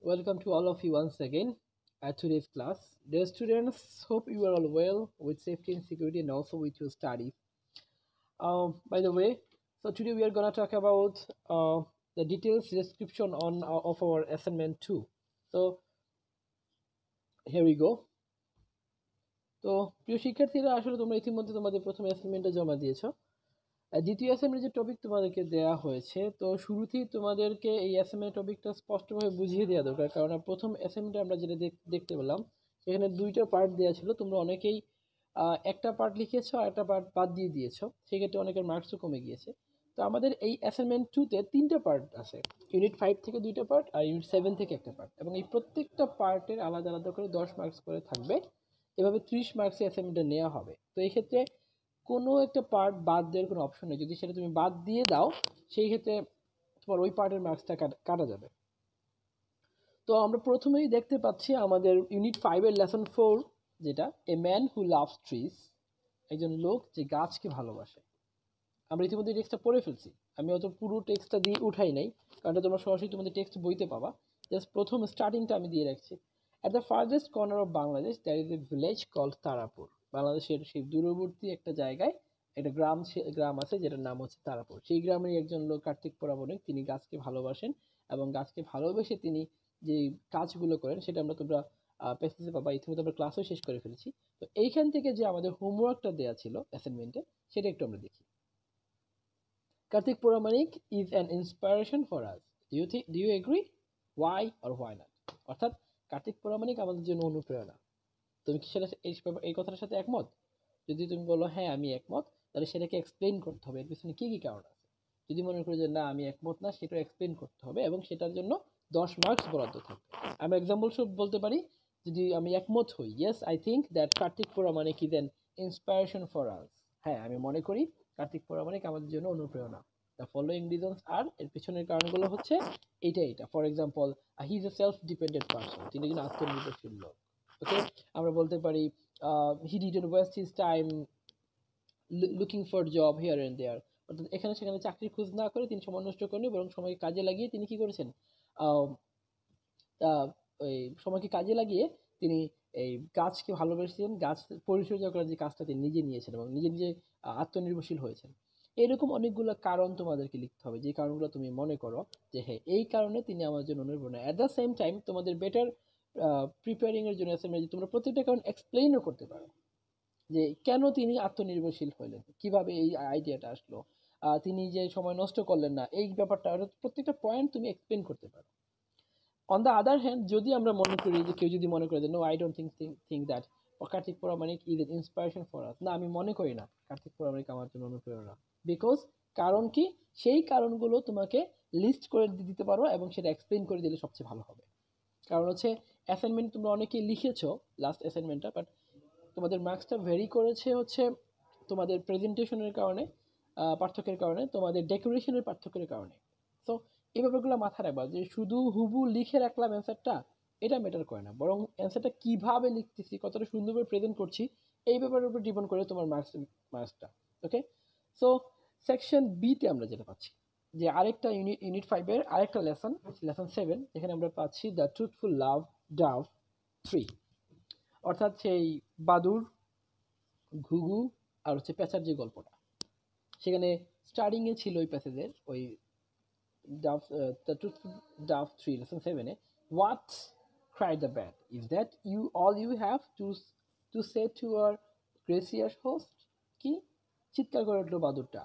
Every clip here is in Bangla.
Welcome to all of you once again at today's class. Dear students, hope you are all well with safety and security and also with your studies. By the way, so today we are going to talk about the details description of our assignment 2. So here we go. তো প্রিয় শিক্ষার্থীরা আসলে তোমরা ইতিমধ্যে তোমাদের প্রথম অ্যাসাইনমেন্টটা জমা দিয়েছো। দ্বিতীয় অ্যাসাইনমেন্টের যে টপিক তোমাদেরকে দেয়া হয়েছে, তো শুরুতেই তোমাদেরকে এই অ্যাসাইনমেন্ট টপিকটা স্পষ্টভাবে বুঝিয়ে দেওয়া দরকার, কারণ প্রথম অ্যাসাইনমেন্টে আমরা যেটা দেখতে পেলাম সেখানে দুইটা পার্ট দেওয়া ছিল। তোমরা অনেকেই একটা পার্ট লিখেছো আর একটা পার্ট বাদ দিয়ে দিয়েছো, সেক্ষেত্রে অনেকের মার্কসও কমে গিয়েছে। তো আমাদের এই অ্যাসাইনমেন্ট 2-তে 3টা পার্ট আছে, ইউনিট 5 থেকে 2টা পার্ট আর ইউনিট 7 থেকে একটা পার্ট, এবং এই প্রত্যেকটা পার্টের আলাদা আলাদা করে 10 মার্কস করে থাকবে। এভাবে 30 মার্কসের অ্যাসাইনমেন্টটা নেওয়া হবে। তো এই ক্ষেত্রে কোনো একটা পার্ট বাদ দেওয়ার কোনো অপশন নেই। যদি সেটা তুমি বাদ দিয়ে দাও, সেই ক্ষেত্রে তোমার ওই পার্টের মার্কসটা কাটা যাবে। তো আমরা প্রথমেই দেখতে পাচ্ছি আমাদের ইউনিট 5-এর লেসন 4, যেটা a man who loves trees, একজন লোক যে গাছকে ভালোবাসে। আমরা ইতিমধ্যে টেক্সটটা পড়ে ফেলছি, আমি অত পুরো টেক্সটটা দিয়ে উঠাই নাই, কারণ তোমরা সরাসরি তোমাদের টেক্সট বইতে পাবা। জাস্ট প্রথম স্টার্টিংটা আমি দিয়ে রাখছি। At the farthest corner of Bangladesh there is a village called Tarapur. বাংলাদেশের সেই দূরবর্তী একটা জায়গায় একটা গ্রাম আছে, যেটার নাম হচ্ছে তারাপুর। সেই গ্রামের একজন লোক কার্তিক পরাবণিক, তিনি গাছকে ভালোবাসেন এবং গাছকে ভালোবেসে তিনি যে কাজগুলো করেন সেটা তোমরা প্যাসেজে পাবা। ইতিমধ্যে আমরা ক্লাসও শেষ করে ফেলেছি। তো এইখান থেকে যে আমাদের হোমওয়ার্কটা দেওয়া ছিল অ্যাসাইনমেন্টে, সেটা একটু আমরা দেখি। Karthik Puramanik is an inspiration for us. Do you agree? Why or why not? অর্থাৎ কার্তিক পরামানিক আমাদের জন্য অনুপ্রেরণা। তুমি কি সেটা এই কথাটার সাথে একমত? যদি তুমি বলো হ্যাঁ আমি একমত, তাহলে সেটাকে এক্সপ্লেইন করতে হবে এর পিছনে কি কি কারণ আছে। যদি মনে করি যে না আমি একমত না, সেটা এক্সপ্লেইন করতে হবে এবং সেটার জন্য 10 মার্কস বরাদ্দ থাকবে। আমি এক্সাম্পল স্বরূপ বলতে পারি, যদি আমি একমত হই, yes I think that Kartik Paramanik is an inspiration for আস। হ্যাঁ আমি মনে করি কার্তিক পরামানিক আমাদের জন্য অনুপ্রেরণা। দ্য ফলোয়িং রিজনস আর, এর পিছনের কারণগুলো হচ্ছে এটা। For example, he is a self dependent person, তিনি একজন আত্মনির্ভরশীল লোক। ওকে, আমরা বলতে পারি he didn't waste his time looking for job here and there. অর্থাৎ এখানে সেখানে চাকরির খোঁজ না করে তিনি সময় নষ্ট করেনি, বরং সময়কে কাজে লাগিয়ে তিনি কি করেছেন, ওই সময়কে কাজে লাগিয়ে তিনি এই গাছকে ভালোবেসেছেন, গাছ পরিচর্যা করার যে কাজটা তিনি নিজে নিয়েছেন এবং নিজে আত্মনির্ভরশীল হয়েছেন। এরকম অনেকগুলো কারণ তোমাদেরকে লিখতে হবে, যে কারণগুলো তুমি মনে করো যে হ্যাঁ এই কারণে তিনি আমার জন্য অনুপ্রেরণা। অ্যাট দ্য সেম টাইম তোমাদের বেটার প্রিপেয়ারিং এর জন্য তোমরা প্রত্যেকটা কারণ এক্সপ্লেইনও করতে পারো, যে কেন তিনি আত্মনির্ভরশীল হইলেন, কিভাবে এই আইডিয়াটা আসলো, তিনি যে সময় নষ্ট করলেন না, এই ব্যাপারটা প্রত্যেকটা পয়েন্ট তুমি এক্সপ্লেন করতে পারো। অন দ্য আদার হ্যান্ড, যদি আমরা মনে করি যে কেউ যদি মনে করে যে no I don't think that Kartik Paramanik is an inspiration for us, না আমি মনে করি না কার্তিক পরামানিক আমার জন্য অনুপ্রেরণা। বিকজ কারণ কি, সেই কারণগুলো তোমাকে লিস্ট করে দিতে পারো এবং সেটা এক্সপ্লেন করে দিলে সবচেয়ে ভালো হবে। কারণ হচ্ছে অ্যাসাইনমেন্ট তোমরা অনেকেই লিখেছো লাস্ট অ্যাসাইনমেন্টটা, বাট তোমাদের মার্কসটা ভেরি করেছে হচ্ছে তোমাদের প্রেজেন্টেশনের কারণে, পার্থক্যের কারণে, তোমাদের ডেকোরেশনের পার্থক্যের কারণে। সো এই ব্যাপারগুলো মাথায় রাখবা, যে শুধু হুবু লিখে রাখলাম অ্যান্সারটা, এটা ম্যাটার করে না, বরং অ্যান্সারটা কীভাবে লিখতেছি, কতটা সুন্দরভাবে প্রেজেন্ট করছি, এই ব্যাপারের উপর ডিপেন্ড করে তোমার মার্কসটা। ওকে, সো সেকশন বিতে আমরা যেটা পাচ্ছি, যে আরেকটা ইউনিট 5-এর আরেকটা লেসন 7, যেখানে আমরা পাচ্ছি দ্য ট্রুথফুল লাভ ডাভ 3, অর্থাৎ সেই বাদুর, ঘুঘু আর হচ্ছে পেঁচার যে গল্পটা, সেখানে স্টার্টিংয়ে ছিল ওই প্যাসেজের ওই dove, the truthful dove 3 lesson 7-এ, what cried the bat, is that you all you have to say to our gracious host. কি চিৎকার করে উঠলো বাদুরটা,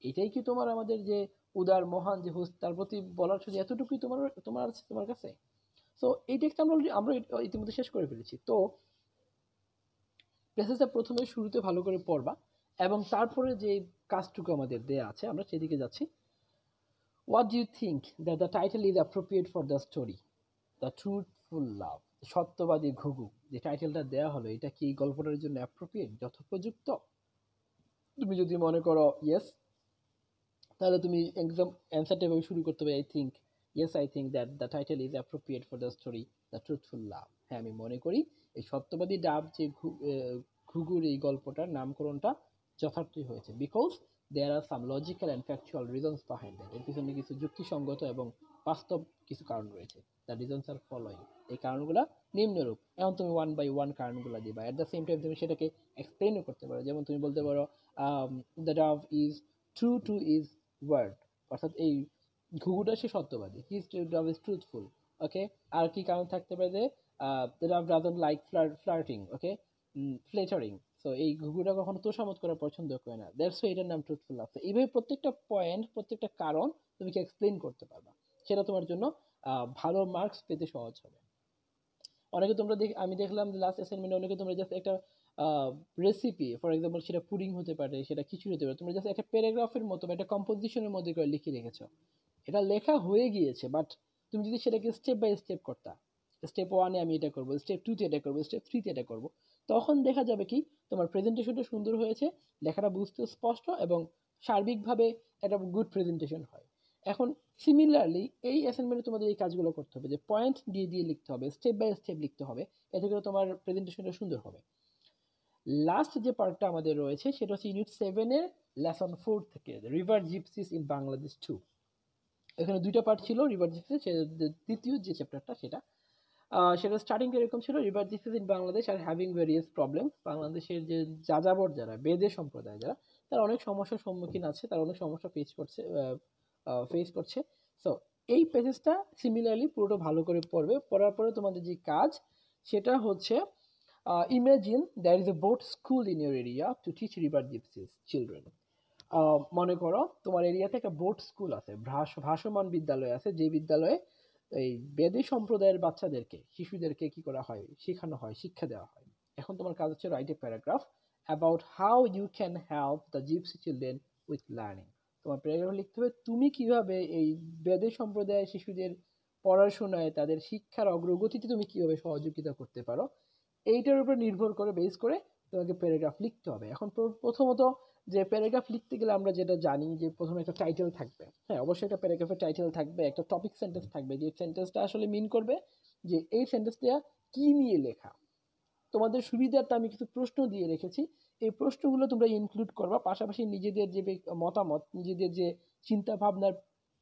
এটাই কি তোমার আমাদের যে উদার মহান যে হোস্ট, তার প্রতি বলার শুধু এতটুকুই তোমার আছে তোমার কাছে? সো এই টেক্সট আমরা ইতিমধ্যে শেষ করে ফেলেছি। তো প্যাসেজটা প্রথমে শুরুতে ভালো করে পড়বা এবং তারপরে যে কাজটুকু আমাদের দেয়া আছে আমরা সেদিকে যাচ্ছি। What do you think that the title is appropriate for the story the truthful love, সত্যবাদী ঘুঘু যে টাইটেলটা দেওয়া হলো, এটা কি গল্পটার জন্য অ্যাপ্রোপ্রিয়েট, যথোপযুক্ত? তুমি যদি মনে করো ইয়েস, তাহলে তুমি একদম অ্যান্সারটা এভাবে শুরু করতে হবে, I think that the title is appropriate for the story the truthful love. হ্যাঁ আমি মনে করি এই সত্যবাদী ডাব যে ঘুঘুর এই গল্পটার নামকরণটা যথার্থই হয়েছে, because there are some logical and factual reasons behind that, এর পিছনে কিছু যুক্তিসঙ্গত এবং বাস্তব কিছু কারণ রয়েছে। দ্য রিজনস আর ফলোয়িং, এই কারণগুলো নিম্নরূপ। এখন তুমি 1 by 1 কারণগুলো দিবা, এট দ্য সেম টাইম তুমি সেটাকে এক্সপ্লেনও করতে পারো। যেমন তুমি বলতে পারো the dove is true to is word, অর্থাৎ এই ঘুঘুটা সে সত্যবাদী, his dove is truthful. Okay, আর কি কারণ থাকতে পারে যে the dove doesn't like flirting, okay, fluttering. So এই ঘুঘুটা কখনো তোষামত করা পছন্দ করে না, দ্যাটস ওয়াই এটার নাম ট্রুথফুল লাগছে। এইভাবে প্রত্যেকটা পয়েন্ট, প্রত্যেকটা কারণ তুমি কি এক্সপ্লেন করতে পারবা, সেটা তোমার জন্য ভালো মার্কস পেতে সহজ হবে। অনেকে তোমরা আমি দেখলাম যে লাস্ট অ্যাসাইনমেন্টে অনেকে তোমরা জাস্ট একটা রেসিপি, ফর এক্সাম্পল সেটা পুডিং হতে পারে, সেটা খিচুড়ি হতে পারে, তোমরা জাস্ট একটা প্যারাগ্রাফের মতো বা একটা কম্পোজিশনের মধ্যে করে লিখে রেখেছো। এটা লেখা হয়ে গিয়েছে, বাট তুমি যদি সেটাকে স্টেপ বাই স্টেপ করতা, স্টেপ 1-এ আমি এটা করবো, স্টেপ 2-তে এটা করবো, স্টেপ 3-তে এটা করবো, তখন দেখা যাবে কি তোমার প্রেজেন্টেশনটা সুন্দর হয়েছে, লেখাটা বুঝতে স্পষ্ট এবং সার্বিকভাবে একটা গুড প্রেজেন্টেশন হয়। এখন সিমিলারলি এই অ্যাসাইনমেন্টে তোমাদের এই কাজগুলো করতে হবে, যে পয়েন্ট দিয়ে দিয়ে লিখতে হবে, স্টেপ বাই স্টেপ লিখতে হবে, এতে করে তোমার প্রেজেন্টেশনটা সুন্দর হবে। লাস্ট যে পার্টটা আমাদের রয়েছে সেটা হচ্ছে ইউনিট 7-এর লেসন 4 থেকে, রিভার জিপসিস ইন বাংলাদেশ 2। এখানে দুইটা পার্ট ছিল রিভার জিপসিস, দ্বিতীয় যে চ্যাপ্টারটা সেটা স্টার্টিংটা এরকম ছিল, river gypsies in Bangladesh are having various problem. বাংলাদেশের যে যাযাবর যারা, বেদে সম্প্রদায় যারা, তারা অনেক সমস্যার সম্মুখীন আছে, তারা অনেক সমস্যা ফেস করছে। সো এই প্যাসেজটা সিমিলারলি পুরোটা ভালো করে পড়বে। পড়ার পরে তোমাদের যে কাজ সেটা হচ্ছে imagine there is a boat school in your area to teach river gypsies children. মনে করো তোমার এরিয়াতে একটা বোট স্কুল আছে, ভাসমান বিদ্যালয় আছে, যে বিদ্যালয়ে এই বেদে সম্প্রদায়ের বাচ্চাদেরকে, শিশুদেরকে কি করা হয়, শেখানো হয়, শিক্ষা দেওয়া হয়। এখন তোমার কাজ হচ্ছে write a paragraph about how you can help the gypsy children with learning. তোমার প্যারাগ্রাফ লিখতে হবে তুমি কিভাবে এই বেদে সম্প্রদায়ের শিশুদের পড়াশোনায়, তাদের শিক্ষার অগ্রগতিতে তুমি কিভাবে সহযোগিতা করতে পারো, এইটার উপর নির্ভর করে, বেস করে তোমাকে প্যারাগ্রাফ লিখতে হবে। এখন প্রথমত যে প্যারাগ্রাফ লিখতে গেলে আমরা যেটা জানি যে প্রথমে একটা টাইটেল থাকবে। হ্যাঁ, অবশ্যই একটা প্যারাগ্রাফের টাইটেল থাকবে, একটা টপিক সেন্টেন্স থাকবে, যে সেন্টেন্সটা আসলে মিন করবে যে এই সেন্টেন্সটা কি নিয়ে লেখা। তোমাদের সুবিধার্থে আমি কিছু প্রশ্ন দিয়ে রেখেছি, এই প্রশ্নগুলো তোমরা ইনক্লুড করবা, পাশাপাশি নিজেদের যে মতামত, নিজেদের যে চিন্তা ভাবনার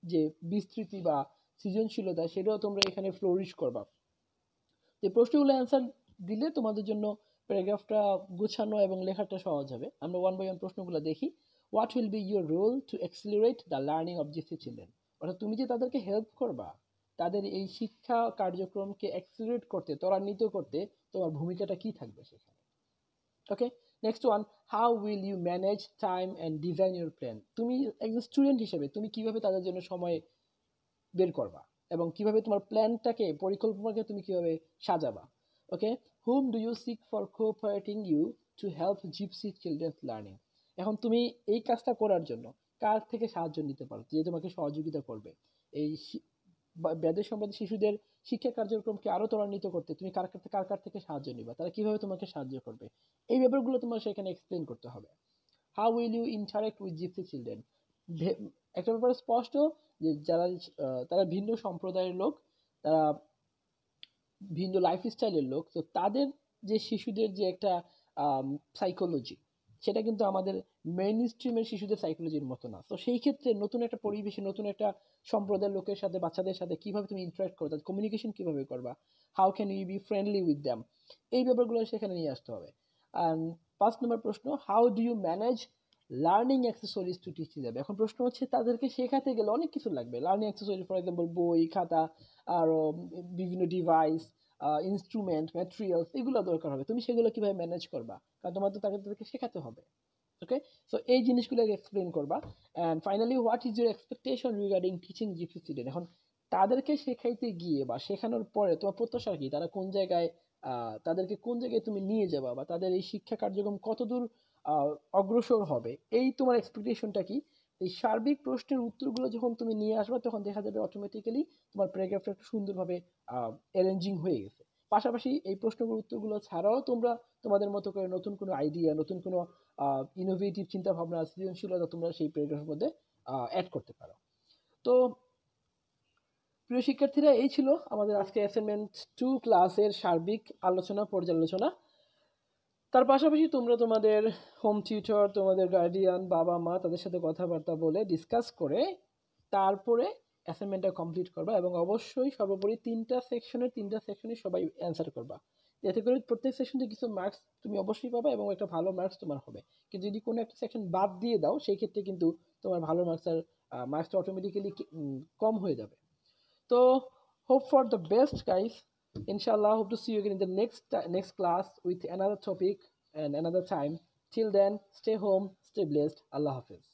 যে বিস্তৃতি বা সৃজনশীলতা, সেটাও তোমরা এখানে ফ্লোরিশ করবা। এই প্রশ্নগুলো অ্যান্সার দিলে তোমাদের জন্য প্যারাগ্রাফটা গোছানো এবং লেখাটা সহজ হবে। আমরা 1 by 1 প্রশ্নগুলো দেখি। What will be your role to accelerate the learning of gypsy children, অর্থাৎ তুমি যে তাদেরকে হেল্প করবা, তাদের এই শিক্ষা কার্যক্রমকে অ্যাক্সিলারেট করতে, ত্বরান্বিত করতে তোমার ভূমিকাটা কি থাকবে সেখানে। ওকে, next one, how will you manage time and design your plan. তুমি একজন স্টুডেন্ট হিসেবে তুমি কিভাবে তাদের জন্য সময় বের করবা এবং কিভাবে তোমার প্ল্যানটাকে, পরিকল্পনাকে তুমি কিভাবে সাজাবা। Okay, hmm do you seek for cooperating you to help gypsy children's learning. এখন তুমি এই কাজটা করার জন্য কার থেকে সাহায্য নিতে পারো, যে তোমাকে সহযোগিতা করবে এই বেদের সম্বন্ধে শিশুদের শিক্ষা কার্যক্রমকে আরো ত্বরান্বিত করতে। তুমি কার কার থেকে সাহায্য নিবা, তারা কিভাবে তোমাকে সাহায্য করবে, এই ব্যাপারগুলো তোমার সেখানে এক্সপ্লেন করতে হবে। How will you interact with gypsy children, একটা ব্যাপার স্পষ্ট যে যারা তারা ভিন্ন সম্প্রদায়ের লোক, তারা ভিন্ন লাইফস্টাইলের লোক, তো তাদের যে শিশুদের যে একটা সাইকোলজি, সেটা কিন্তু আমাদের মেইন স্ট্রিমের শিশুদের সাইকোলজির মতো না। তো সেই ক্ষেত্রে নতুন একটা পরিবেশে, নতুন একটা সম্প্রদায়ের লোকের সাথে, বাচ্চাদের সাথে কিভাবে তুমি ইন্টারাক্ট করো, তাদের কমিউনিকেশন কিভাবে করবা, how can you be friendly with them, এই ব্যাপারগুলো সেখানে নিয়ে আসতে হবে। অ্যান্ড 5 নম্বর প্রশ্ন, how do you manage learning accessories to teach দেবে। এখন প্রশ্ন হচ্ছে তাদেরকে শেখাতে গেলে অনেক কিছু লাগবে, লার্নিং অ্যাক্সেসরিজ, ফর এক্সাম্পল বই, খাতা, আরও বিভিন্ন ডিভাইস, ইনস্ট্রুমেন্ট, ম্যাটেরিয়ালস, এগুলো দরকার হবে। তুমি সেগুলো কিভাবে ম্যানেজ করবা, কারণ তোমার তো তাদেরকে শেখাতে হবে। ওকে, সো এই জিনিসগুলো এক্সপ্লেন করবা। And finally, what is your expectation regarding teaching gypsy student. এখন তাদেরকে শেখাইতে গিয়ে বা শেখানোর পরে তোমার প্রত্যাশা কি, তারা কোন জায়গায়, তাদেরকে কোন জায়গায় তুমি নিয়ে যাবা, বা তাদের এই শিক্ষা কার্যক্রম কতদূর অগ্রসর হবে, এই তোমার এক্সপেকটেশনটা কি। এই সার্বিক প্রশ্নের উত্তরগুলো যখন তুমি নিয়ে আসবে, তখন দেখা যাবে অটোমেটিক্যালি তোমার প্যারাগ্রাফটা একটু সুন্দরভাবে অ্যারেঞ্জিং হয়ে গেছে। পাশাপাশি এই প্রশ্নগুলোর উত্তরগুলো ছাড়াও তোমরা তোমাদের মতো করে নতুন কোনো আইডিয়া, নতুন কোনো ইনোভেটিভ চিন্তা ভাবনা, সৃজনশীলতা তোমরা সেই প্যারাগ্রাফের মধ্যে অ্যাড করতে পারো। তো প্রিয় শিক্ষার্থীরা, এই ছিল আমাদের আজকে অ্যাসাইনমেন্ট 2 ক্লাসের সার্বিক আলোচনা, পর্যালোচনা। তার পাশাপাশি তোমরা তোমাদের হোম টিউটর, তোমাদের গার্ডিয়ান, বাবা মা, তাদের সাথে কথাবার্তা বলে, ডিসকাস করে, তারপরে অ্যাসাইনমেন্টটা কমপ্লিট করবা এবং অবশ্যই সর্বোপরি তিনটা সেকশনে সবাই অ্যান্সার করবা, এতে করে প্রত্যেক সেকশন থেকে কিছু মার্কস তুমি অবশ্যই পাবা এবং একটা ভালো মার্কস তোমার হবে। কিন্তু যদি কোনো একটা সেকশন বাদ দিয়ে দাও সেই ক্ষেত্রে কিন্তু তোমার ভালো মার্কসটা অটোমেটিক্যালি কম হয়ে যাবে। তো hope for the best, guys. Inshallah, hope to see you again in the next class with another topic and another time. Till then, stay home, stay blessed. Allah Hafiz.